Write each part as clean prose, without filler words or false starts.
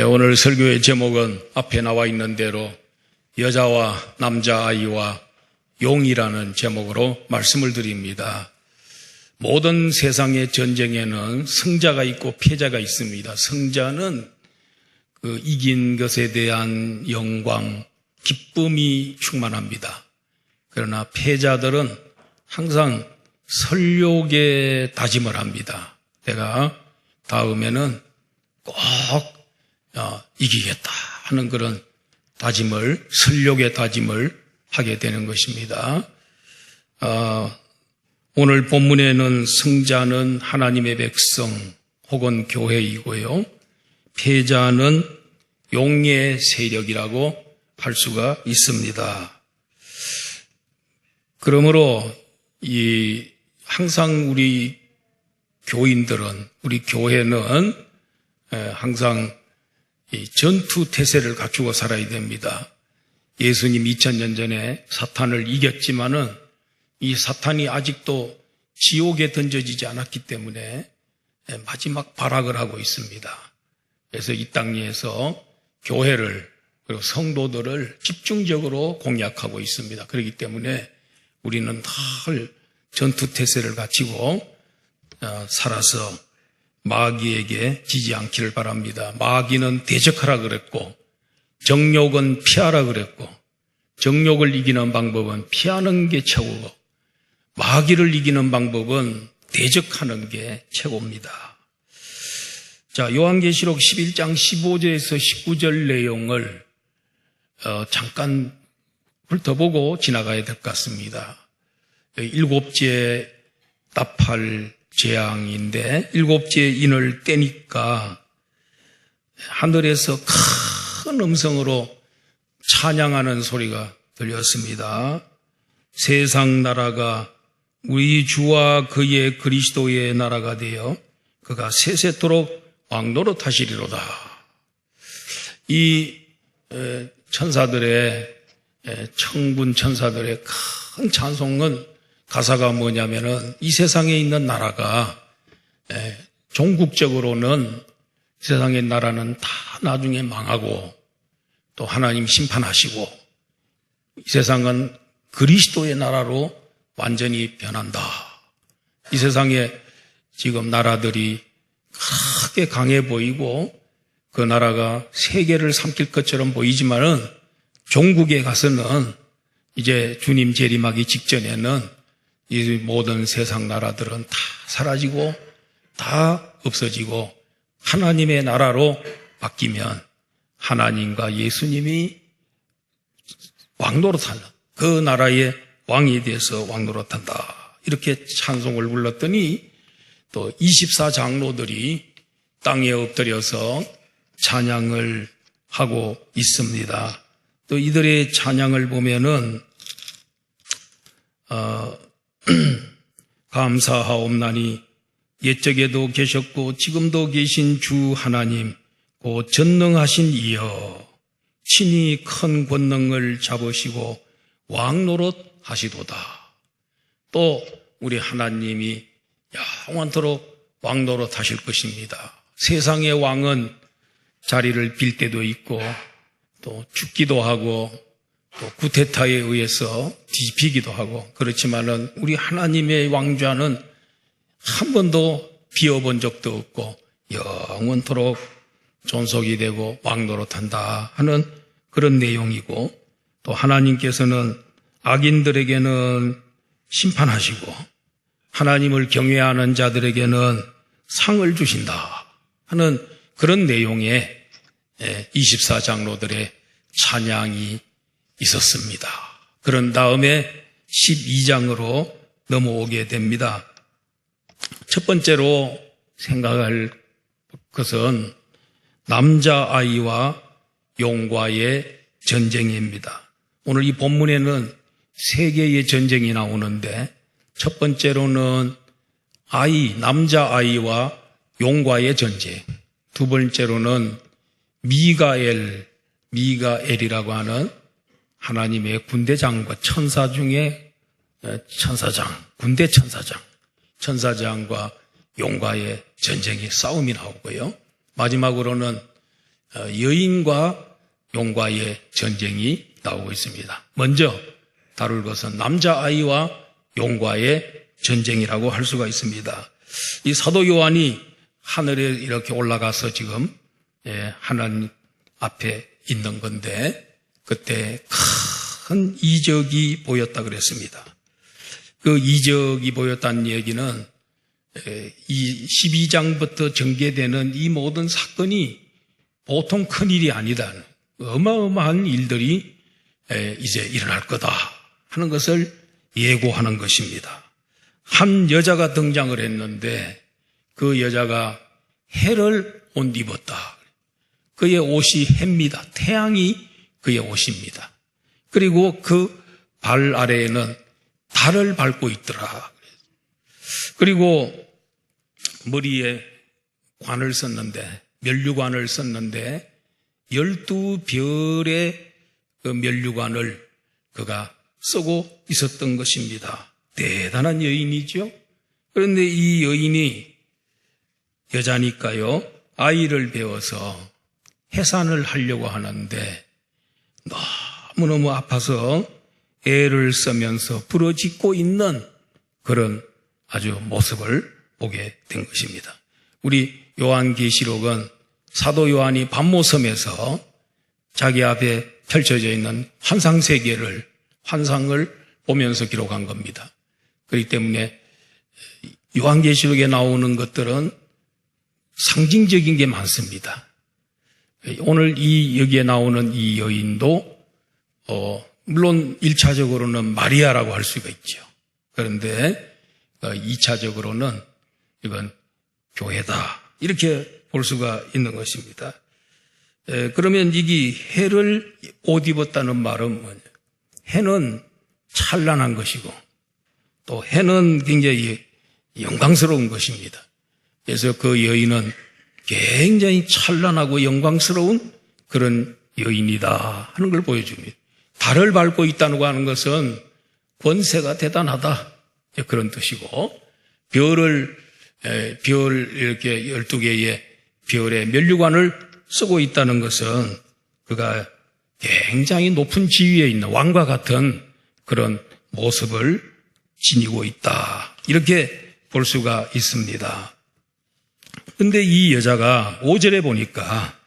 오늘 설교의 제목은 앞에 나와 있는 대로 여자와 남자아이와 용이라는 제목으로 말씀을 드립니다. 모든 세상의 전쟁에는 승자가 있고 패자가 있습니다. 승자는 그 이긴 것에 대한 영광, 기쁨이 충만합니다. 그러나 패자들은 항상 설욕의 다짐을 합니다. 내가 다음에는 꼭 이기겠다 하는 그런 다짐을, 설욕의 다짐을 하게 되는 것입니다. 오늘 본문에는 승자는 하나님의 백성 혹은 교회이고요. 패자는 용의 세력이라고 할 수가 있습니다. 그러므로 항상 우리 교인들은, 우리 교회는 항상 이 전투 태세를 갖추고 살아야 됩니다. 예수님 2000년 전에 사탄을 이겼지만은 이 사탄이 아직도 지옥에 던져지지 않았기 때문에 마지막 발악을 하고 있습니다. 그래서 이 땅 위에서 교회를 그리고 성도들을 집중적으로 공략하고 있습니다. 그렇기 때문에 우리는 늘 전투 태세를 갖추고 살아서 마귀에게 지지 않기를 바랍니다. 마귀는 대적하라 그랬고 정욕은 피하라 그랬고 정욕을 이기는 방법은 피하는 게 최고고 마귀를 이기는 방법은 대적하는 게 최고입니다. 자, 요한계시록 11장 15절에서 19절 내용을 잠깐 훑어보고 지나가야 될 것 같습니다. 일곱째 나팔 재앙인데 일곱째 인을 떼니까 하늘에서 큰 음성으로 찬양하는 소리가 들렸습니다. 세상 나라가 우리 주와 그의 그리스도의 나라가 되어 그가 세세토록 왕노릇 하시리로다. 이 천사들의 청군 천사들의 큰 찬송은 가사가 뭐냐면은 이 세상에 있는 나라가 종국적으로는 세상의 나라는 다 나중에 망하고 또 하나님 심판하시고 이 세상은 그리스도의 나라로 완전히 변한다. 이 세상에 지금 나라들이 크게 강해 보이고 그 나라가 세계를 삼킬 것처럼 보이지만은 종국에 가서는 이제 주님 재림하기 직전에는 이 모든 세상 나라들은 다 사라지고 다 없어지고 하나님의 나라로 바뀌면 하나님과 예수님이 왕노릇하는 그 나라의 왕이 돼서 왕노릇한다. 이렇게 찬송을 불렀더니 또 24장로들이 땅에 엎드려서 찬양을 하고 있습니다. 또 이들의 찬양을 보면은 감사하옵나니 옛적에도 계셨고 지금도 계신 주 하나님 곧 전능하신 이여 친히 큰 권능을 잡으시고 왕노릇 하시도다. 또 우리 하나님이 영원토록 왕노릇 하실 것입니다. 세상의 왕은 자리를 빌 때도 있고 또 죽기도 하고 또 쿠데타에 의해서 뒤집히기도 하고 그렇지만은 우리 하나님의 왕좌는 한 번도 비어본 적도 없고 영원토록 존속이 되고 왕노릇한다 하는 그런 내용이고 또 하나님께서는 악인들에게는 심판하시고 하나님을 경외하는 자들에게는 상을 주신다 하는 그런 내용의 24장로들의 찬양이 있었습니다. 그런 다음에 12장으로 넘어오게 됩니다. 첫 번째로 생각할 것은 남자아이와 용과의 전쟁입니다. 오늘 이 본문에는 세 개의 전쟁이 나오는데 첫 번째로는 남자아이와 용과의 전쟁, 두 번째로는 미가엘이라고 하는 하나님의 군대장과 천사 중에 군대 천사장과 용과의 전쟁이 싸움이 나오고요. 마지막으로는 여인과 용과의 전쟁이 나오고 있습니다. 먼저 다룰 것은 남자아이와 용과의 전쟁이라고 할 수가 있습니다. 이 사도 요한이 하늘에 이렇게 올라가서 지금 하나님 앞에 있는 건데 그때 큰 이적이 보였다 그랬습니다. 그 이적이 보였다는 얘기는 이 12장부터 전개되는 이 모든 사건이 보통 큰 일이 아니다. 어마어마한 일들이 이제 일어날 거다 하는 것을 예고하는 것입니다. 한 여자가 등장을 했는데 그 여자가 해를 옷 입었다. 그의 옷이 해입니다. 태양이 그의 옷입니다. 그리고 그 발 아래에는 달을 밟고 있더라. 그리고 머리에 관을 썼는데 면류관을 썼는데 12별의 그 면류관을 그가 쓰고 있었던 것입니다. 대단한 여인이죠. 그런데 이 여인이 여자니까요, 아이를 배워서 해산을 하려고 하는데 너무너무 아파서 애를 쓰면서 부러지고 있는 그런 아주 모습을 보게 된 것입니다. 우리 요한계시록은 사도 요한이 밤모섬에서 자기 앞에 펼쳐져 있는 환상을 보면서 기록한 겁니다. 그렇기 때문에 요한계시록에 나오는 것들은 상징적인 게 많습니다. 오늘 여기에 나오는 이 여인도 물론 1차적으로는 마리아라고 할 수가 있죠. 그런데 2차적으로는 이건 교회다 이렇게 볼 수가 있는 것입니다. 그러면 이게 해를 옷 입었다는 말은 뭐냐? 해는 찬란한 것이고 또 해는 굉장히 영광스러운 것입니다. 그래서 그 여인은 굉장히 찬란하고 영광스러운 그런 여인이다 하는 걸 보여줍니다. 달을 밟고 있다고 하는 것은 권세가 대단하다 그런 뜻이고 별 이렇게 12개의 별의 면류관을 쓰고 있다는 것은 그가 굉장히 높은 지위에 있는 왕과 같은 그런 모습을 지니고 있다 이렇게 볼 수가 있습니다. 그런데 이 여자가 5절에 보니까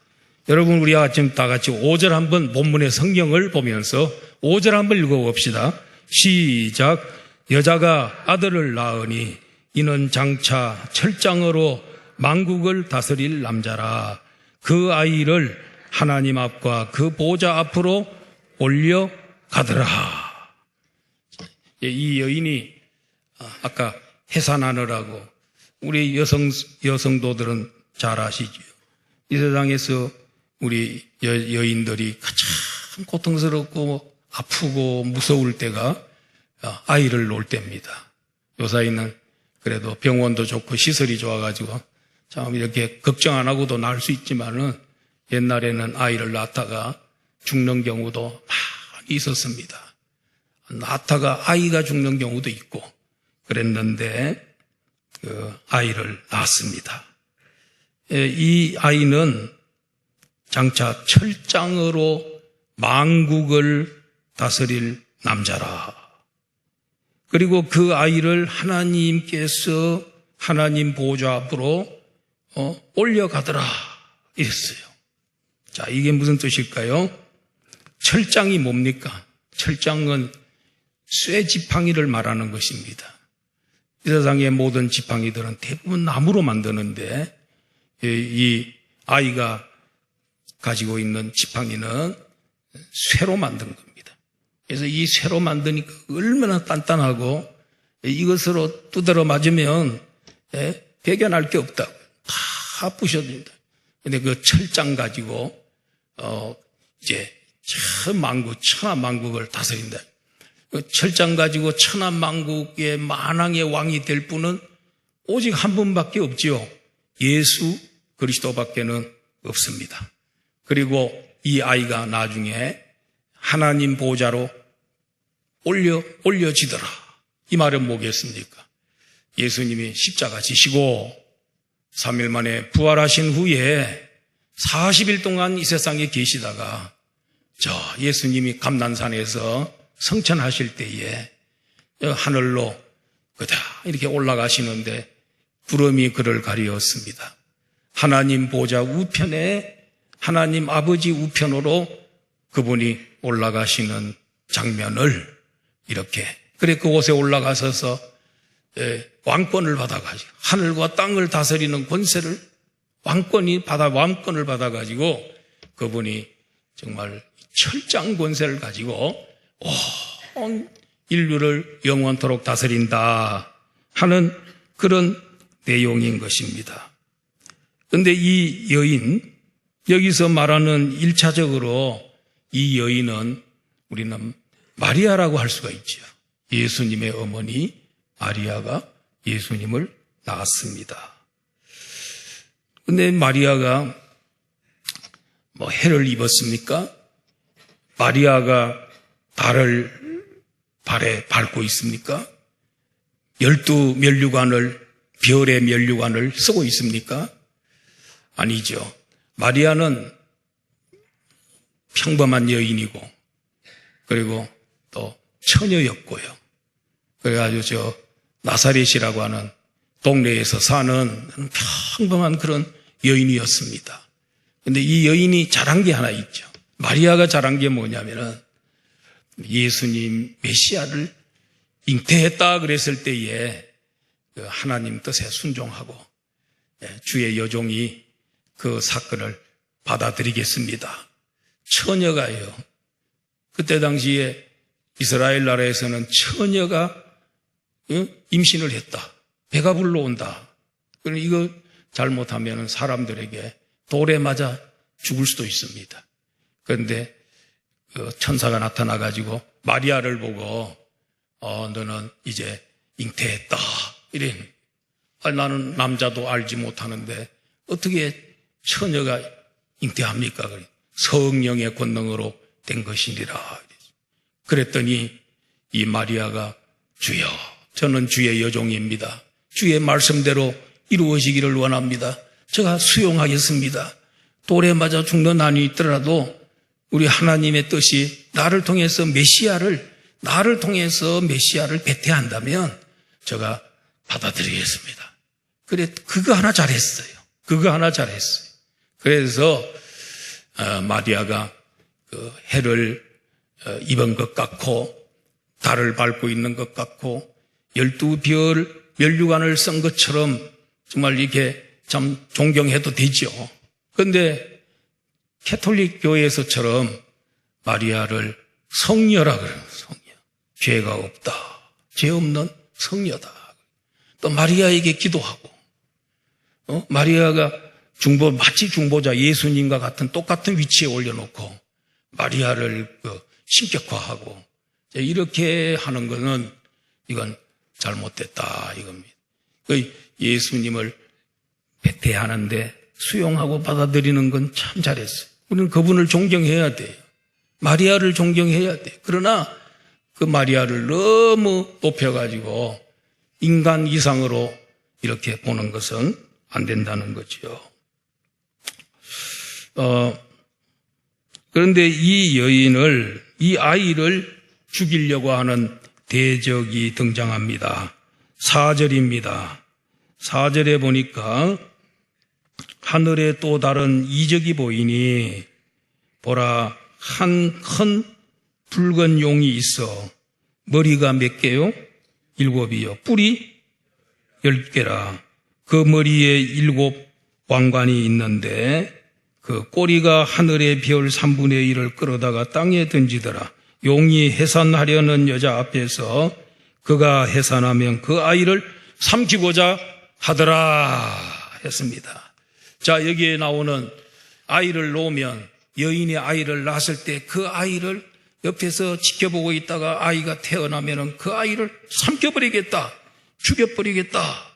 여러분 우리가 지금 다 같이 5절 한번 본문의 성경을 보면서 5절 한번 읽어봅시다. 시작. 여자가 아들을 낳으니 이는 장차 철장으로 만국을 다스릴 남자라. 그 아이를 하나님 앞과 그 보좌 앞으로 올려가더라. 이 여인이 아까 해산하느라고 우리 여성도들은 잘 아시죠. 이 세상에서 우리 여인들이 참 고통스럽고 아프고 무서울 때가 아이를 놓을 때입니다. 요사이는 그래도 병원도 좋고 시설이 좋아가지고 참 이렇게 걱정 안 하고도 낳을 수 있지만은 옛날에는 아이를 낳다가 죽는 경우도 많이 있었습니다. 낳다가 아이가 죽는 경우도 있고 그랬는데 그 아이를 낳았습니다. 이 아이는 장차 철장으로 만국을 다스릴 남자라. 그리고 그 아이를 하나님께서 하나님 보좌 앞으로 올려가더라 이랬어요. 자, 이게 무슨 뜻일까요? 철장이 뭡니까? 철장은 쇠지팡이를 말하는 것입니다. 이 세상의 모든 지팡이들은 대부분 나무로 만드는데 이 아이가 가지고 있는 지팡이는 쇠로 만든 겁니다. 그래서 이 쇠로 만드니까 얼마나 단단하고 이것으로 두드려 맞으면 배겨날 게 없다고 다 부셔집니다. 근데 그 철장 가지고 이제 천하만국을 다스린다. 그 철장 가지고 천하만국의 만왕의 왕이 될 분은 오직 한 분밖에 없지요. 예수 그리스도밖에는 없습니다. 그리고 이 아이가 나중에 하나님 보좌로 올려지더라. 이 말은 뭐겠습니까? 예수님이 십자가 지시고 3일 만에 부활하신 후에 40일 동안 이 세상에 계시다가 예수님이 감난산에서 성천하실 때에 하늘로 그다 이렇게 올라가시는데 구름이 그를 가리었습니다. 하나님 보좌 우편에 하나님 아버지 우편으로 그분이 올라가시는 장면을 이렇게 그곳에 올라가셔서 왕권을 받아가지고 하늘과 땅을 다스리는 권세를 왕권을 받아가지고 그분이 정말 철장 권세를 가지고 온 인류를 영원토록 다스린다 하는 그런 내용인 것입니다. 그런데 이 여인, 여기서 말하는 1차적으로 이 여인은 우리는 마리아라고 할 수가 있죠. 예수님의 어머니 마리아가 예수님을 낳았습니다. 그런데 마리아가 해를 입었습니까? 마리아가 달을 발에 밟고 있습니까? 12면류관을 별의 면류관을 쓰고 있습니까? 아니죠. 마리아는 평범한 여인이고 그리고 또 처녀였고요. 그래가지고 나사렛이라고 하는 동네에서 사는 평범한 그런 여인이었습니다. 그런데 이 여인이 잘한 게 하나 있죠. 마리아가 잘한 게 뭐냐면은 예수님 메시아를 잉태했다 그랬을 때에 하나님 뜻에 순종하고 주의 여종이 그 사건을 받아들이겠습니다. 처녀가요. 그때 당시에 이스라엘 나라에서는 처녀가 임신을 했다. 배가 불러온다. 그럼 이거 잘못하면 사람들에게 돌에 맞아 죽을 수도 있습니다. 그런데 천사가 나타나가지고 마리아를 보고 너는 이제 잉태했다. 이래. 나는 남자도 알지 못하는데 어떻게 처녀가 잉태합니까? 성령의 권능으로 된 것이니라. 그랬더니 이 마리아가 주여, 저는 주의 여종입니다. 주의 말씀대로 이루어지기를 원합니다. 제가 수용하겠습니다. 돌에 맞아 죽는 한이 있더라도 우리 하나님의 뜻이 나를 통해서 메시아를 배태한다면 제가 받아들이겠습니다. 그거 하나 잘했어요. 그래서 마리아가 그 해를 입은 것 같고 달을 밟고 있는 것 같고 12별 면류관을 쓴 것처럼 정말 이렇게 참 존경해도 되죠. 그런데 캐톨릭 교회에서처럼 마리아를 성녀라 그래요. 성녀. 죄가 없다. 죄 없는 성녀다. 또 마리아에게 기도하고 마리아가 마치 중보자 예수님과 같은 똑같은 위치에 올려놓고 마리아를 신격화하고 이렇게 하는 것은 이건 잘못됐다 이겁니다. 예수님을 배태하는데 수용하고 받아들이는 건 참 잘했어요. 우리는 그분을 존경해야 돼요. 마리아를 존경해야 돼요. 그러나 그 마리아를 너무 높여가지고 인간 이상으로 이렇게 보는 것은 안 된다는 거죠. 그런데 이 아이를 죽이려고 하는 대적이 등장합니다. 4절입니다. 4절에 보니까 하늘에 또 다른 이적이 보이니 보라 한 큰 붉은 용이 있어 머리가 몇 개요? 7이요. 뿔이 10개라. 그 머리에 7 왕관이 있는데 그 꼬리가 하늘의 별 3분의 1을 끌어다가 땅에 던지더라. 용이 해산하려는 여자 앞에서 그가 해산하면 그 아이를 삼키고자 하더라 했습니다. 자, 여기에 나오는 아이를 놓으면 여인이 아이를 낳았을 때 그 아이를 옆에서 지켜보고 있다가 아이가 태어나면 그 아이를 삼켜버리겠다, 죽여버리겠다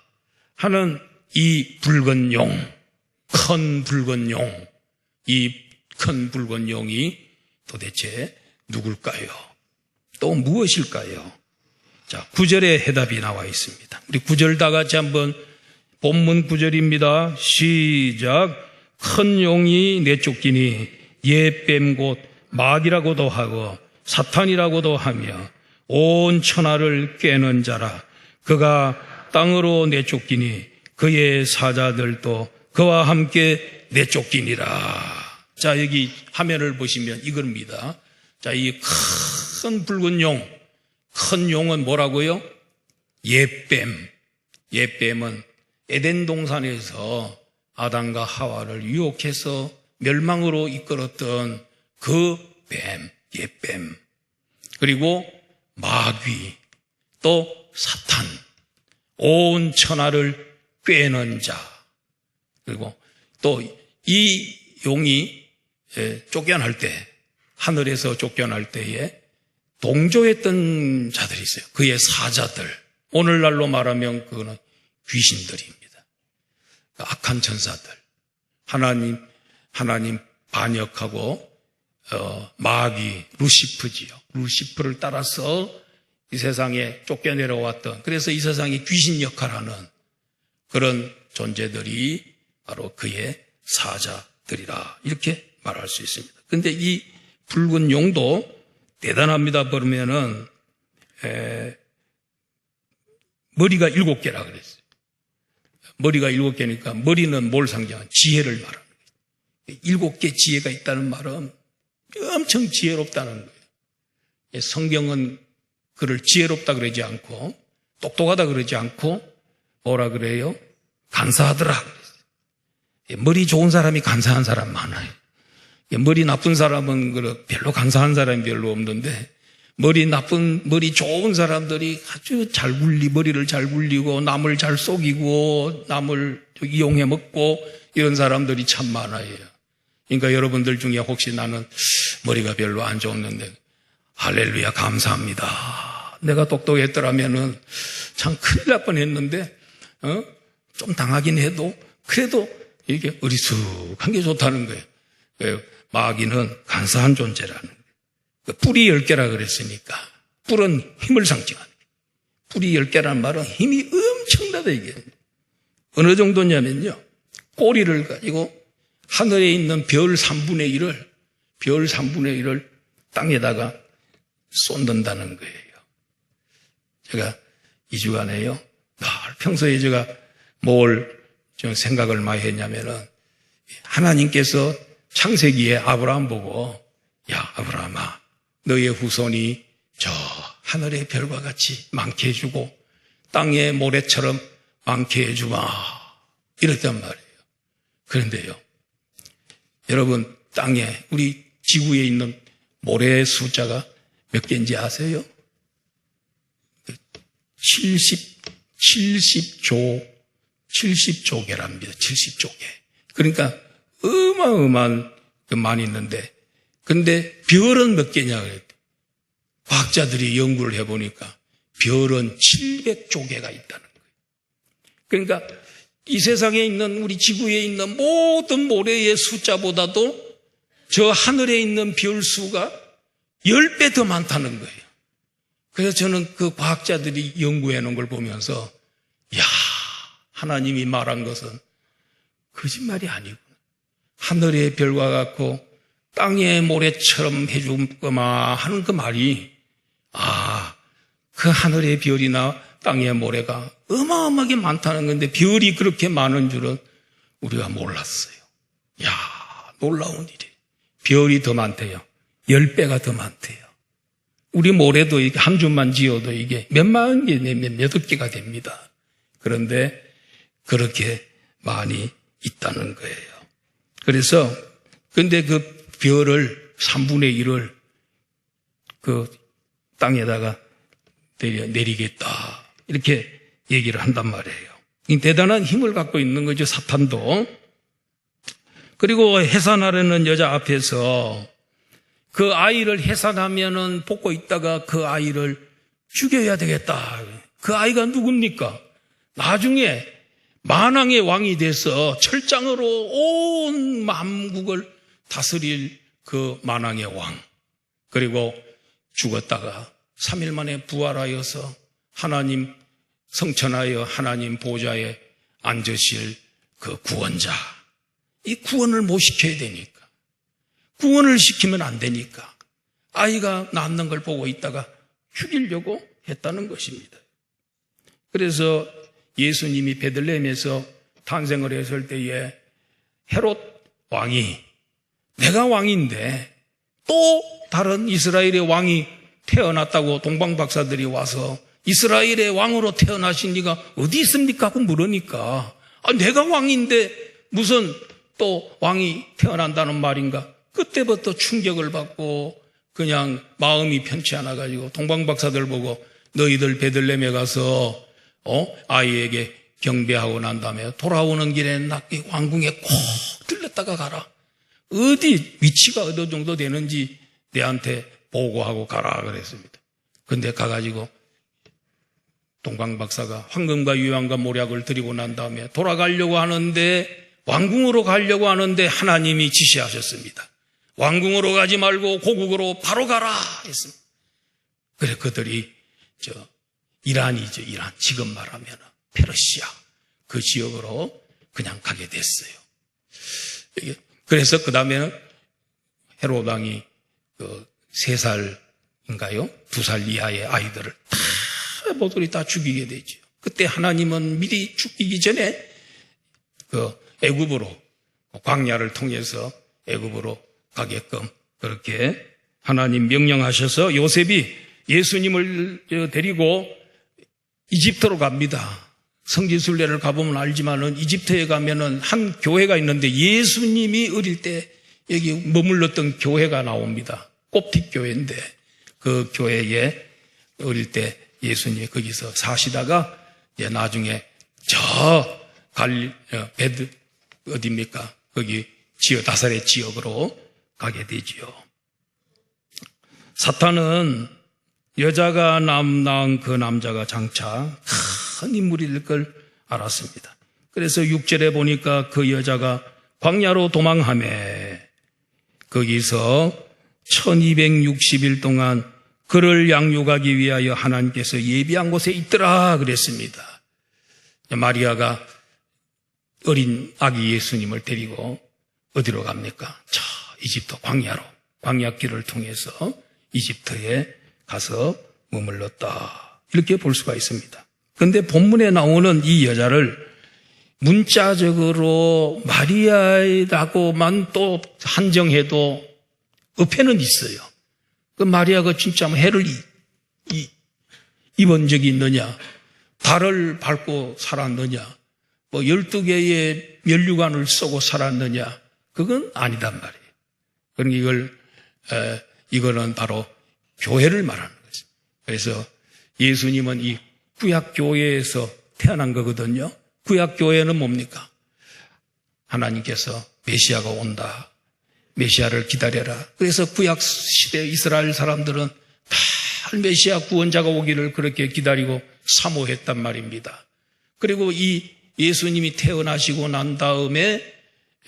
하는 이 붉은 용, 큰 붉은 용, 이 큰 붉은 용이 도대체 누굴까요? 또 무엇일까요? 자, 9절에 해답이 나와 있습니다. 우리 9절 다 같이 한번 본문 9절입니다. 시작. 큰 용이 내쫓기니 예뱀 곧 마귀라고도 하고 사탄이라고도 하며 온 천하를 꿰는 자라. 그가 땅으로 내쫓기니 그의 사자들도 그와 함께 내쫓기니라. 자, 여기 화면을 보시면 이겁니다. 자, 이 큰 붉은 용, 큰 용은 뭐라고요? 예뱀. 예뱀은 에덴 동산에서 아담과 하와를 유혹해서 멸망으로 이끌었던 그 뱀, 예뱀. 그리고 마귀, 또 사탄, 온 천하를 꿰는 자. 그리고 또 이 용이 쫓겨날 때, 하늘에서 쫓겨날 때에 동조했던 자들이 있어요. 그의 사자들. 오늘날로 말하면 그거는 귀신들입니다. 악한 천사들. 하나님 반역하고 마귀, 루시프지요. 루시프를 따라서 이 세상에 쫓겨내려왔던, 그래서 이 세상에 귀신 역할하는 그런 존재들이 바로 그의 사자들이라 이렇게 말할 수 있습니다. 근데 이 붉은 용도 대단합니다. 그러면은 머리가 7개라 그랬어요. 머리가 7개니까 머리는 뭘 상징하는? 지혜를 말합니다. 7개 지혜가 있다는 말은 엄청 지혜롭다는 거예요. 성경은 그를 지혜롭다 그러지 않고 똑똑하다 그러지 않고 뭐라 그래요? 간사하더라 그랬어요. 머리 좋은 사람이 간사한 사람 많아요. 머리 나쁜 사람은 별로 간사한 사람이 별로 없는데 머리 좋은 사람들이 아주 머리를 잘 굴리고 남을 잘 속이고 남을 이용해 먹고 이런 사람들이 참 많아요. 그러니까 여러분들 중에 혹시 나는 머리가 별로 안 좋았는데 할렐루야 감사합니다. 내가 똑똑했더라면은 참 큰일 날 뻔했는데 좀 당하긴 해도 그래도 이게 어리숙한 게 좋다는 거예요. 마귀는 간사한 존재라는 거예요. 뿌리 10개라 그랬으니까 뿔은 힘을 상징하는 거예요. 뿌리 10개라는 말은 힘이 엄청나다 이게. 어느 정도냐면요. 꼬리를 가지고 하늘에 있는 별 3분의 1을 땅에다가 쏟는다는 거예요. 제가 2주간에요. 평소에 제가 뭘 좀 생각을 많이 했냐면은 하나님께서 창세기에 아브라함 보고 야 아브라함아 너의 후손이 저 하늘의 별과 같이 많게 해주고 땅의 모래처럼 많게 해주마 이랬단 말이에요. 그런데요 여러분 땅에 우리 지구에 있는 모래의 숫자가 몇 개인지 아세요? 70조 개랍니다. 70조 개. 그러니까 어마어마한 많이 있는데 근데 별은 몇 개냐 그랬대. 과학자들이 연구를 해보니까 별은 700조 개가 있다는 거예요. 그러니까 이 세상에 있는 우리 지구에 있는 모든 모래의 숫자보다도 저 하늘에 있는 별 수가 10배 더 많다는 거예요. 그래서 저는 그 과학자들이 연구해 놓은 걸 보면서 야 하나님이 말한 것은 거짓말이 아니구나. 하늘의 별과 같고 땅의 모래처럼 해주거마 하는 그 말이 그 하늘의 별이나 땅의 모래가 어마어마하게 많다는 건데 별이 그렇게 많은 줄은 우리가 몰랐어요. 야 놀라운 일이에요. 별이 더 많대요. 10배가 더 많대요. 우리 모래도 이게 한 줌만 지어도 이게 몇만 개, 몇억 개가 됩니다. 그런데 그렇게 많이 있다는 거예요. 그래서 근데 그 별을 3분의 1을 그 땅에다가 내리겠다 이렇게 얘기를 한단 말이에요. 대단한 힘을 갖고 있는 거죠, 사탄도. 그리고 해산하려는 여자 앞에서 그 아이를 해산하면은 복고 있다가 그 아이를 죽여야 되겠다. 그 아이가 누굽니까? 나중에 만왕의 왕이 돼서 철장으로 온 만국을 다스릴 그 만왕의 왕. 그리고 죽었다가 3일 만에 부활하여서 하나님 성천하여 하나님 보좌에 앉으실 그 구원자. 이 구원을 못 시켜야 되니까. 구원을 시키면 안 되니까. 아이가 낳는 걸 보고 있다가 죽이려고 했다는 것입니다. 그래서 예수님이 베들레헴에서 탄생을 했을 때에 헤롯 왕이 내가 왕인데 또 다른 이스라엘의 왕이 태어났다고 동방박사들이 와서 이스라엘의 왕으로 태어나신 이가 어디 있습니까? 하고 물으니까 내가 왕인데 무슨 또 왕이 태어난다는 말인가? 그때부터 충격을 받고 그냥 마음이 편치 않아가지고 동방박사들 보고 너희들 베들레헴에 가서 아이에게 경배하고 난 다음에 돌아오는 길에 낫게 왕궁에 꼭 들렸다가 가라. 어디 위치가 어느 정도 되는지 내한테 보고하고 가라 그랬습니다. 근데 가가지고 동방박사가 황금과 유황과 모략을 드리고 난 다음에 돌아가려고 하는데 왕궁으로 가려고 하는데 하나님이 지시하셨습니다. 왕궁으로 가지 말고 고국으로 바로 가라 했습니다. 그래 그들이 이란이죠. 이란. 지금 말하면 페르시아 그 지역으로 그냥 가게 됐어요. 그래서 그 다음에는 헤롯 왕이 3살인가요? 2살 이하의 아이들을 다 모조리 다 죽이게 되죠. 그때 하나님은 미리 죽이기 전에 애굽으로 광야를 통해서 애굽으로 가게끔 그렇게 하나님 명령하셔서 요셉이 예수님을 데리고 이집트로 갑니다. 성지순례를 가보면 알지만은 이집트에 가면은 한 교회가 있는데 예수님이 어릴 때 여기 머물렀던 교회가 나옵니다. 꼽틱교회인데 그 교회에 어릴 때 예수님이 거기서 사시다가 이제 나중에 어디입니까? 거기 나사렛 지역으로 가게 되지요. 사탄은 여자가 낳은 그 남자가 장차 큰 인물이 될 걸 알았습니다. 그래서 6절에 보니까 그 여자가 광야로 도망하며 거기서 1260일 동안 그를 양육하기 위하여 하나님께서 예비한 곳에 있더라 그랬습니다. 마리아가 어린 아기 예수님을 데리고 어디로 갑니까? 이집트 광야로, 광야길을 통해서 이집트에 가서 머물렀다. 이렇게 볼 수가 있습니다. 그런데 본문에 나오는 이 여자를 문자적으로 마리아라고만 또 한정해도 어폐는 있어요. 그 마리아가 진짜 해를 입은 적이 있느냐? 달을 밟고 살았느냐? 12개의 면류관을 쏘고 살았느냐? 그건 아니단 말이에요. 그러니까 이거는 바로 교회를 말하는 거죠. 그래서 예수님은 이 구약교회에서 태어난 거거든요. 구약교회는 뭡니까? 하나님께서 메시아가 온다. 메시아를 기다려라. 그래서 구약시대 이스라엘 사람들은 다 메시아 구원자가 오기를 그렇게 기다리고 사모했단 말입니다. 그리고 이 예수님이 태어나시고 난 다음에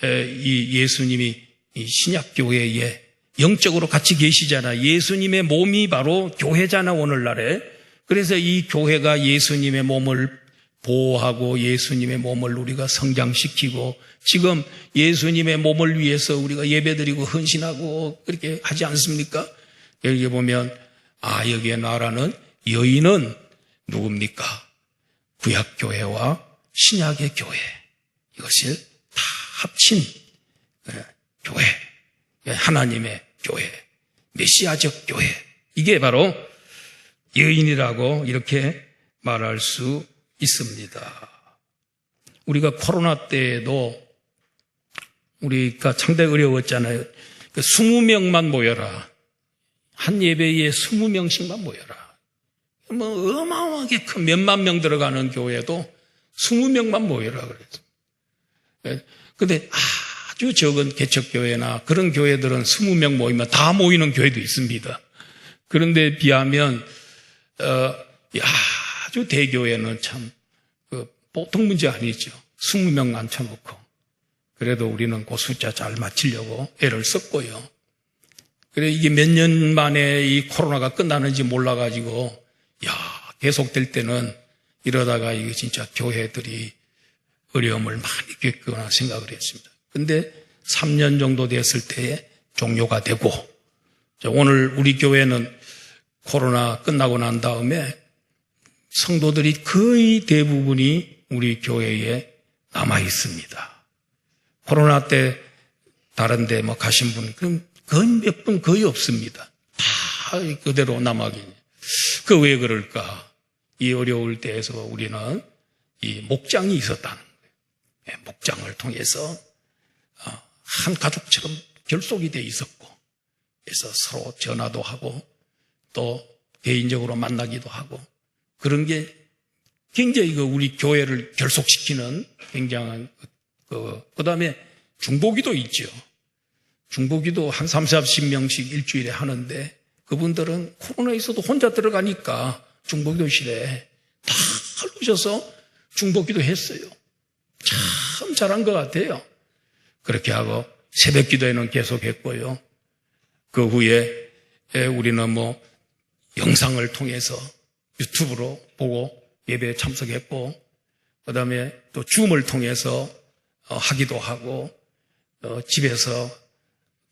이 예수님이 이 신약교회에 영적으로 같이 계시잖아. 예수님의 몸이 바로 교회잖아, 오늘날에. 그래서 이 교회가 예수님의 몸을 보호하고 예수님의 몸을 우리가 성장시키고 지금 예수님의 몸을 위해서 우리가 예배드리고 헌신하고 그렇게 하지 않습니까? 여기 보면 여기에 말하는 여인은 누굽니까? 구약교회와 신약의 교회, 이것을 다 합친 교회, 하나님의 교회, 메시아적 교회, 이게 바로 여인이라고 이렇게 말할 수 있습니다. 우리가 코로나 때에도 우리가 상당히 어려웠잖아요. 20명만 모여라. 한 예배에 20명씩만 모여라. 어마어마하게 큰 몇만 명 들어가는 교회도 20명만 모여라 그랬어요. 근데 아주 적은 개척교회나 그런 교회들은 20명 모이면 다 모이는 교회도 있습니다. 그런데 비하면 아주 대교회는 참 보통 문제 아니죠. 20명 앉혀놓고. 그래도 우리는 그 숫자 잘 맞추려고 애를 썼고요. 그래 이게 몇 년 만에 이 코로나가 끝나는지 몰라가지고 계속될 때는 이러다가 이게 진짜 교회들이 어려움을 많이 겪거나 생각을 했습니다. 근데 3년 정도 됐을 때에 종료가 되고, 오늘 우리 교회는 코로나 끝나고 난 다음에 성도들이 거의 대부분이 우리 교회에 남아 있습니다. 코로나 때 다른 데 뭐 가신 분, 그럼 거의 몇 분 거의 없습니다. 다 그대로 남아 계세요. 그 왜 그럴까? 이 어려울 때에서 우리는 이 목장이 있었다는 거예요. 목장을 통해서 한 가족처럼 결속이 돼 있었고, 그래서 서로 전화도 하고 또 개인적으로 만나기도 하고, 그런 게 굉장히 우리 교회를 결속시키는 굉장한 그 다음에 중보기도 있죠. 중보기도 한 30-40명씩 일주일에 하는데, 그분들은 코로나에 있어도 혼자 들어가니까 중보기도실에 다 오셔서 중보기도 했어요. 참 잘한 것 같아요. 그렇게 하고 새벽 기도회는 계속 했고요. 그 후에 우리는 뭐 영상을 통해서 유튜브로 보고 예배에 참석했고, 그 다음에 또 줌을 통해서 하기도 하고, 집에서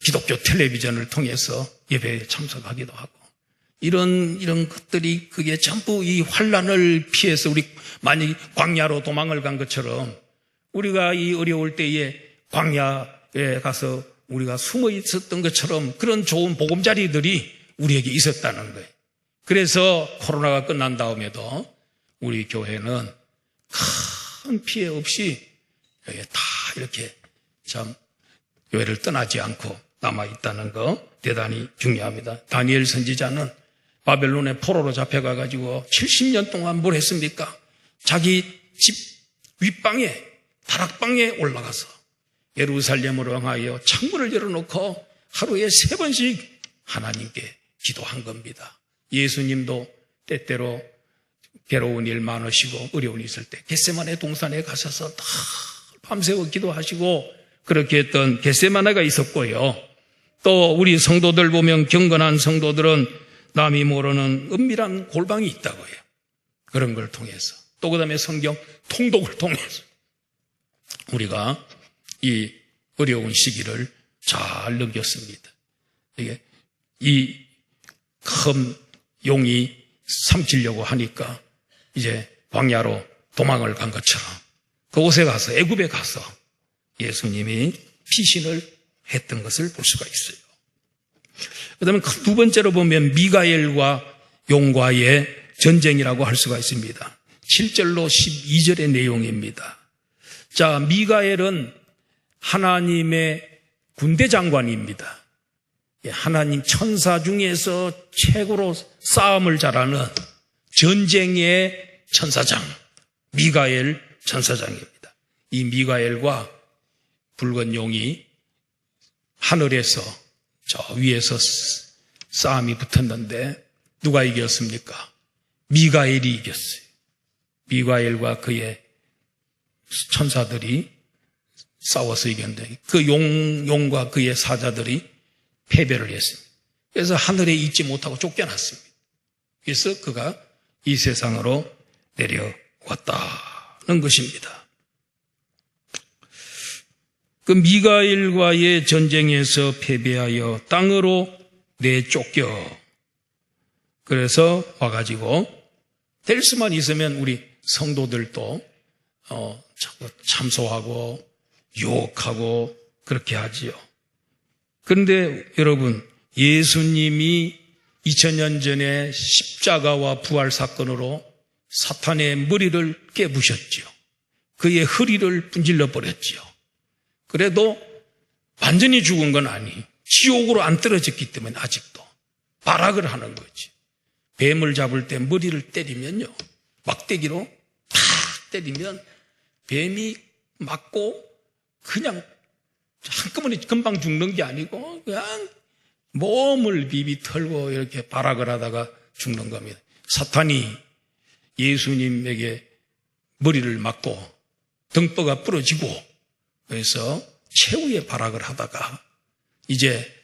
기독교 텔레비전을 통해서 예배에 참석하기도 하고, 이런 것들이 그게 전부 이 환난을 피해서 우리 만약 광야로 도망을 간 것처럼 우리가 이 어려울 때에 광야에 가서 우리가 숨어 있었던 것처럼 그런 좋은 보금자리들이 우리에게 있었다는 거예요. 그래서 코로나가 끝난 다음에도 우리 교회는 큰 피해 없이 다 이렇게 참 교회를 떠나지 않고 남아있다는 거 대단히 중요합니다. 다니엘 선지자는 바벨론의 포로로 잡혀가가지고 70년 동안 뭘 했습니까? 자기 집 윗방에 다락방에 올라가서 예루살렘으로 향하여 창문을 열어놓고 하루에 3번씩 하나님께 기도한 겁니다. 예수님도 때때로 괴로운 일 많으시고 어려운 일 있을 때 겟세마네 동산에 가셔서 다 밤새워 기도하시고 그렇게 했던 겟세마네가 있었고요. 또 우리 성도들 보면 경건한 성도들은 남이 모르는 은밀한 골방이 있다고 해요. 그런 걸 통해서 또 그다음에 성경 통독을 통해서 우리가 이 어려운 시기를 잘 넘겼습니다. 이게 이 큰 용이 삼키려고 하니까 이제 광야로 도망을 간 것처럼 그곳에 가서 애굽에 가서 예수님이 피신을 했던 것을 볼 수가 있어요. 그다음에 두 번째로 보면 미가엘과 용과의 전쟁이라고 할 수가 있습니다. 7절로 12절의 내용입니다. 자, 미가엘은 하나님의 군대 장관입니다. 하나님 천사 중에서 최고로 싸움을 잘하는 전쟁의 천사장, 미가엘 천사장입니다. 이 미가엘과 붉은 용이 하늘에서 저 위에서 싸움이 붙었는데 누가 이겼습니까? 미가엘이 이겼어요. 미가엘과 그의 천사들이 싸워서 이겼는데 그 용과 그의 사자들이 패배를 했습니다. 그래서 하늘에 있지 못하고 쫓겨났습니다. 그래서 그가 이 세상으로 내려왔다는 것입니다. 그 미가엘과의 전쟁에서 패배하여 땅으로 내쫓겨 그래서 와가지고 될 수만 있으면 우리 성도들도 참소하고 유혹하고 그렇게 하지요. 그런데 여러분, 예수님이 2000년 전에 십자가와 부활 사건으로 사탄의 머리를 깨부셨지요. 그의 허리를 분질러 버렸지요. 그래도 완전히 죽은 건 아니. 지옥으로 안 떨어졌기 때문에 아직도 발악을 하는 거지. 뱀을 잡을 때 머리를 때리면요, 막대기로 탁 때리면 뱀이 맞고 그냥 한꺼번에 금방 죽는 게 아니고 그냥 몸을 비비 털고 이렇게 발악을 하다가 죽는 겁니다. 사탄이 예수님에게 머리를 맞고 등뼈가 부러지고 그래서 최후의 발악을 하다가 이제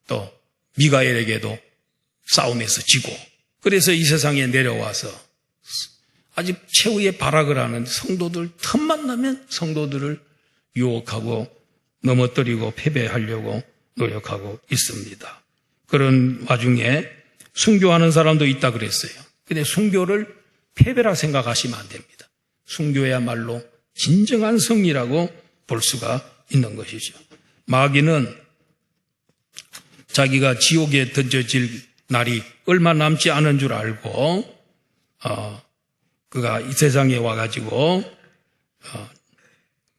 또 미가엘에게도 싸움에서 지고 그래서 이 세상에 내려와서 아직 최후의 발악을 하는 성도들 틈만 나면 성도들을 유혹하고 넘어뜨리고 패배하려고 노력하고 있습니다. 그런 와중에 순교하는 사람도 있다 그랬어요. 근데 순교를 패배라 생각하시면 안 됩니다. 순교야말로 진정한 승리라고 볼 수가 있는 것이죠. 마귀는 자기가 지옥에 던져질 날이 얼마 남지 않은 줄 알고 그가 이 세상에 와가지고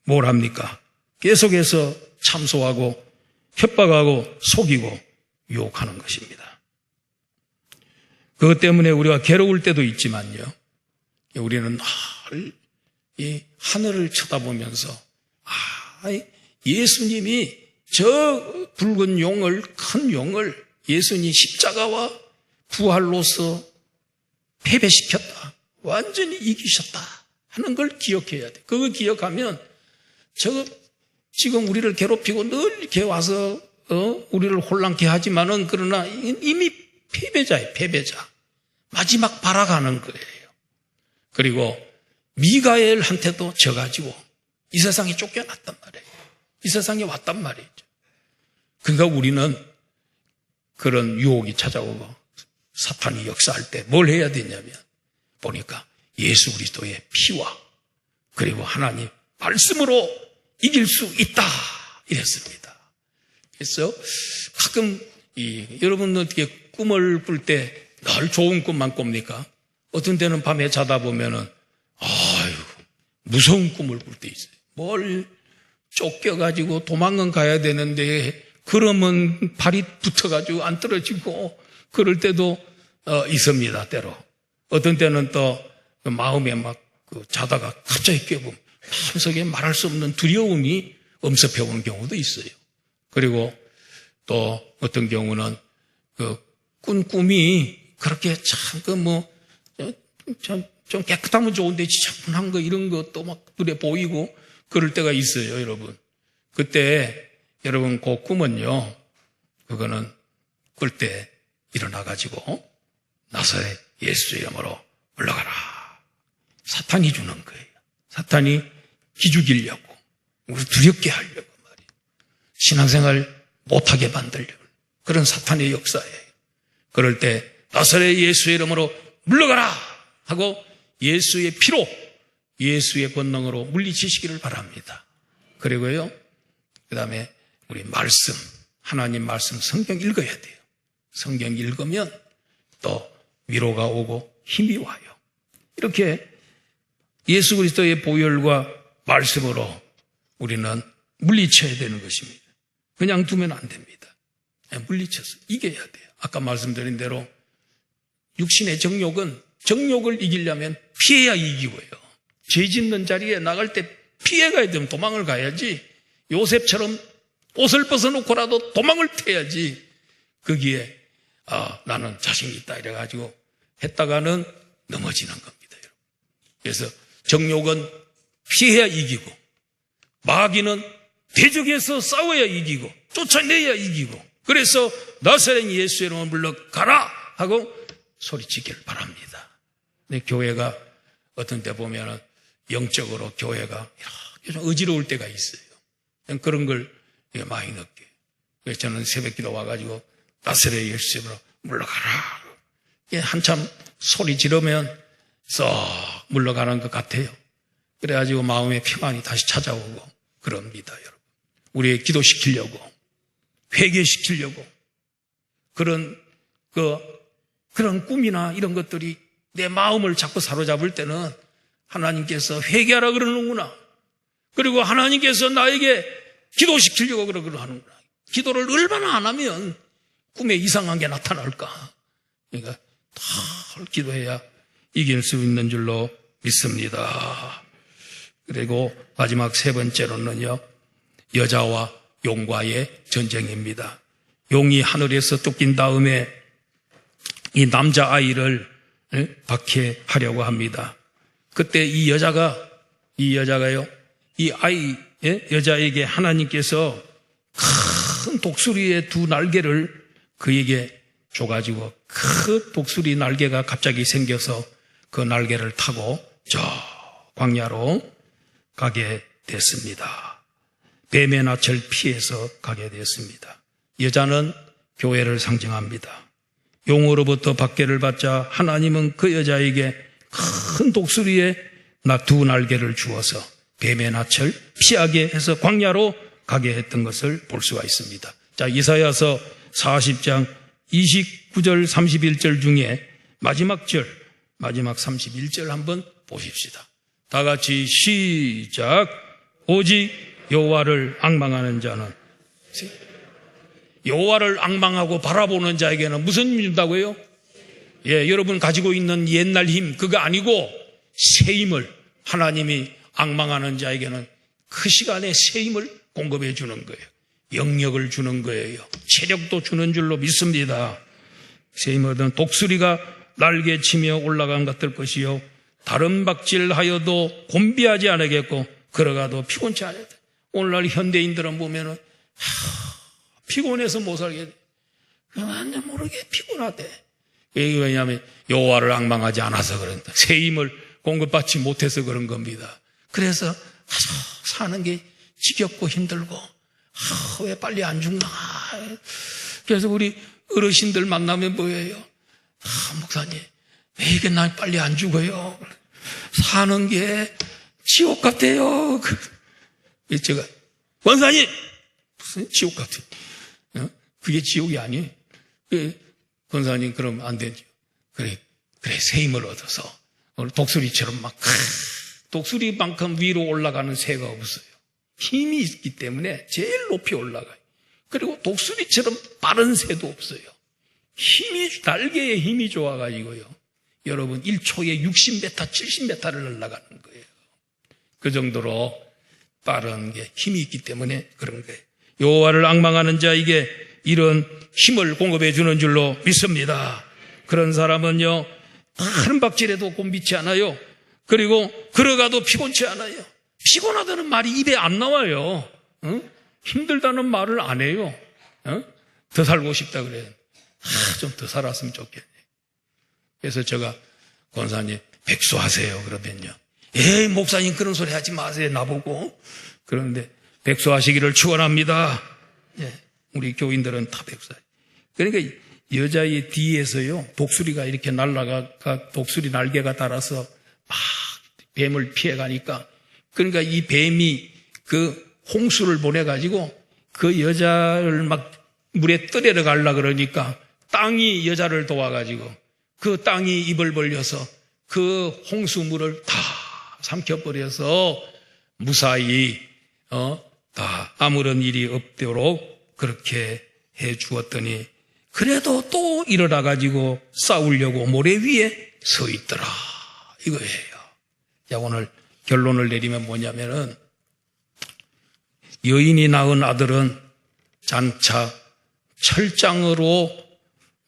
뭘 합니까? 계속해서 참소하고 협박하고 속이고 유혹하는 것입니다. 그것 때문에 우리가 괴로울 때도 있지만요, 우리는 늘 이 하늘을 쳐다보면서 예수님이 저 붉은 용을, 큰 용을 예수님 십자가와 부활로서 패배시켰다, 완전히 이기셨다 하는 걸 기억해야 돼. 그거 기억하면 지금 우리를 괴롭히고 늘 이렇게 와서 우리를 혼란케 하지만은 그러나 이미 패배자예요. 패배자. 마지막 발악하는 거예요. 그리고 미가엘한테도 져가지고 이 세상에 쫓겨났단 말이에요. 이 세상에 왔단 말이죠. 그러니까 우리는 그런 유혹이 찾아오고 사탄이 역사할 때 뭘 해야 되냐면, 보니까 예수 그리스도의 피와 그리고 하나님 말씀으로 이길 수 있다 이랬습니다. 그래서 가끔 여러분들 어떻게 꿈을 꿀 때 늘 좋은 꿈만 꿉니까? 어떤 때는 밤에 자다 보면은 무서운 꿈을 꿀 때 있어요. 뭘 쫓겨가지고 도망은 가야 되는데 그러면 발이 붙어가지고 안 떨어지고 그럴 때도 있습니다. 때로 어떤 때는 또 마음에 막 자다가 갑자기 깨보면 마음속에 말할 수 없는 두려움이 엄습해오는 경우도 있어요. 그리고 또 어떤 경우는 꾼 꿈이 그렇게 좀 깨끗하면 좋은데 지저분한 거 이런 것도 막 눈에 보이고 그럴 때가 있어요, 여러분. 그때 여러분 그 꿈은요, 그거는 꿀 때 일어나가지고 나사렛 예수 이름으로 물러가라. 사탄이 주는 거예요. 사탄이 기죽이려고, 우리 두렵게 하려고 말이에요. 신앙생활 못하게 만들려고. 그런 사탄의 역사예요. 그럴 때 나사렛 예수의 이름으로 물러가라 하고 예수의 피로, 예수의 권능으로 물리치시기를 바랍니다. 그리고요, 그 다음에 우리 말씀, 하나님 말씀 성경 읽어야 돼요. 성경 읽으면 또 위로가 오고 힘이 와요. 이렇게 예수 그리스도의 보혈과 말씀으로 우리는 물리쳐야 되는 것입니다. 그냥 두면 안 됩니다. 물리쳐서 이겨야 돼요. 아까 말씀드린 대로 육신의 정욕을 이기려면 피해야 이기고요. 죄 짓는 자리에 나갈 때 피해가야 되면 도망을 가야지, 요셉처럼 옷을 벗어놓고라도 도망을 태야지, 거기에 나는 자신이 있다 이래가지고 했다가는 넘어지는 겁니다, 여러분. 그래서 정욕은 피해야 이기고, 마귀는 대적해서 싸워야 이기고, 쫓아내야 이기고, 그래서 나사렛 예수의 이름으로 물러가라 하고 소리치기를 바랍니다. 근데 교회가 어떤 때 보면은 영적으로 교회가 이렇게 좀 어지러울 때가 있어요. 그런 걸 많이 느껴요. 그래서 저는 새벽 기도 와가지고 나사렛 예수의 이름으로 물러가라. 한참 소리 지르면 썩 물러가는 것 같아요. 그래가지고 마음의 평안이 다시 찾아오고 그럽니다, 여러분. 우리 기도시키려고, 회개시키려고, 그런 꿈이나 이런 것들이 내 마음을 자꾸 사로잡을 때는 하나님께서 회개하라 그러는구나. 그리고 하나님께서 나에게 기도시키려고 그러는구나. 기도를 얼마나 안 하면 꿈에 이상한 게 나타날까. 그러니까 다 기도해야 이길 수 있는 줄로 믿습니다. 그리고 마지막 세 번째로는요, 여자와 용과의 전쟁입니다. 용이 하늘에서 쫓긴 다음에 이 남자아이를 박해하려고 합니다. 그때 이 여자가요, 이 여자에게 하나님께서 큰 독수리의 두 날개를 그에게 줘가지고 큰 독수리 날개가 갑자기 생겨서 그 날개를 타고 저 광야로 가게 됐습니다. 뱀의 낯을 피해서 가게 되었습니다. 여자는 교회를 상징합니다. 용으로부터 박해를 받자 하나님은 그 여자에게 큰 독수리의 두 날개를 주어서 뱀의 낯을 피하게 해서 광야로 가게 했던 것을 볼 수가 있습니다. 자, 이사야서 40장 29절 31절 중에 마지막 31절 한번 보십시다. 다 같이 시작. 오직 여호와를 앙망하는 자는, 여호와를 앙망하고 바라보는 자에게는 무슨 힘이 준다고요? 예, 여러분 가지고 있는 옛날 힘 그거 아니고 새 힘을 하나님이 앙망하는 자에게는 그 시간에 새 힘을 공급해 주는 거예요. 영력을 주는 거예요. 체력도 주는 줄로 믿습니다. 새 힘을 얻은 독수리가 날개치며 올라간 것들 것이요 다른 박질하여도 곤비하지 않겠고 걸어가도 피곤치 않아야 돼. 오늘날 현대인들은 보면은 피곤해서 못 살게 돼. 완전 모르게 피곤하대. 왜냐하면 여호와를 앙망하지 않아서 그런다. 새 힘을 공급받지 못해서 그런 겁니다. 그래서 사는 게 지겹고 힘들고 왜 빨리 안 죽나. 그래서 우리 어르신들 만나면 뭐예요? 목사님 왜 이게 나 빨리 안 죽어요? 사는 게 지옥 같아요. 제가 권사님 무슨 지옥 같아요? 그게 지옥이 아니에요. 권사님 그러면 안 되죠. 그래 새 힘을 얻어서 독수리처럼 막 독수리만큼 위로 올라가는 새가 없어요. 힘이 있기 때문에 제일 높이 올라가요. 그리고 독수리처럼 빠른 새도 없어요. 날개에 힘이 좋아가지고요. 여러분 1초에 60m, 70m를 날아가는 거예요. 그 정도로 빠른 게 힘이 있기 때문에 그런 거예요. 여호와를 앙망하는 자에게 이런 힘을 공급해 주는 줄로 믿습니다. 그런 사람은요, 큰 박질에도 곤비치 않아요. 그리고 걸어가도 피곤치 않아요. 피곤하다는 말이 입에 안 나와요. 힘들다는 말을 안 해요. 더 살고 싶다 그래요. 좀 더 살았으면 좋겠네. 그래서 제가 권사님 백수하세요 그러면요, 에이 목사님 그런 소리 하지 마세요 나보고. 그런데 백수하시기를 축원합니다. 예, 우리 교인들은 다 백수해요. 그러니까 여자의 뒤에서요 독수리가 이렇게 날아가 독수리 날개가 달아서 막 뱀을 피해가니까, 그러니까 이 뱀이 그 홍수를 보내가지고 그 여자를 막 물에 떠내려 가려고 그러니까 땅이 여자를 도와가지고 그 땅이 입을 벌려서 그 홍수물을 다 삼켜버려서 무사히 다 아무런 일이 없도록 그렇게 해 주었더니, 그래도 또 일어나가지고 싸우려고 모래 위에 서 있더라 이거예요. 자, 오늘 결론을 내리면 뭐냐면은, 여인이 낳은 아들은 장차 철장으로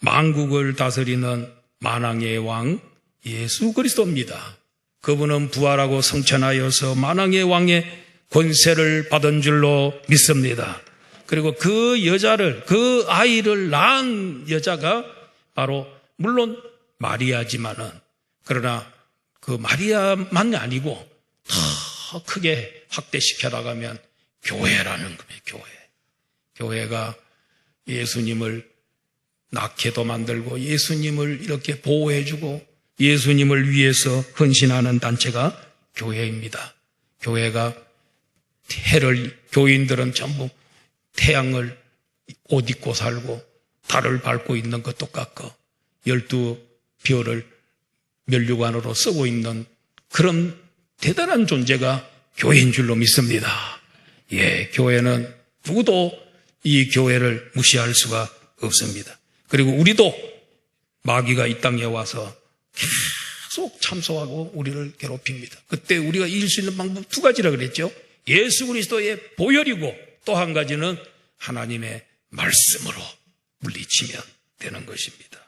만국을 다스리는 만왕의 왕 예수 그리스도입니다. 그분은 부활하고 성천하여서 만왕의 왕의 권세를 받은 줄로 믿습니다. 그리고 그 여자를, 그 아이를 낳은 여자가 바로 물론 마리아지만은, 그러나 그 마리아만 아니고 더 크게 확대시켜 나가면 교회라는 겁니다. 교회가 예수님을 낳게도 만들고 예수님을 이렇게 보호해주고 예수님을 위해서 헌신하는 단체가 교회입니다. 교회가 교인들은 전부 태양을 옷 입고 살고 달을 밟고 있는 것 똑같고 12별을 면류관으로 쓰고 있는 그런 대단한 존재가 교회인 줄로 믿습니다. 예, 교회는 누구도 이 교회를 무시할 수가 없습니다. 그리고 우리도 마귀가 이 땅에 와서 계속 참소하고 우리를 괴롭힙니다. 그때 우리가 이길 수 있는 방법 두 가지라 그랬죠. 예수 그리스도의 보혈이고 또 한 가지는 하나님의 말씀으로 물리치면 되는 것입니다.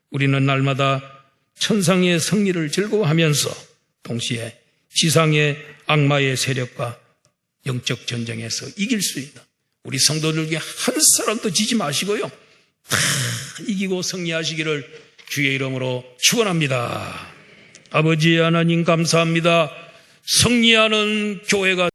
우리는 날마다 천상의 승리를 즐거워하면서 동시에 지상의 악마의 세력과 영적 전쟁에서 이길 수 있는 우리 성도들 중에 한 사람도 지지 마시고요, 다 이기고 승리하시기를 주의 이름으로 축원합니다. 아버지 하나님 감사합니다. 승리하는 교회가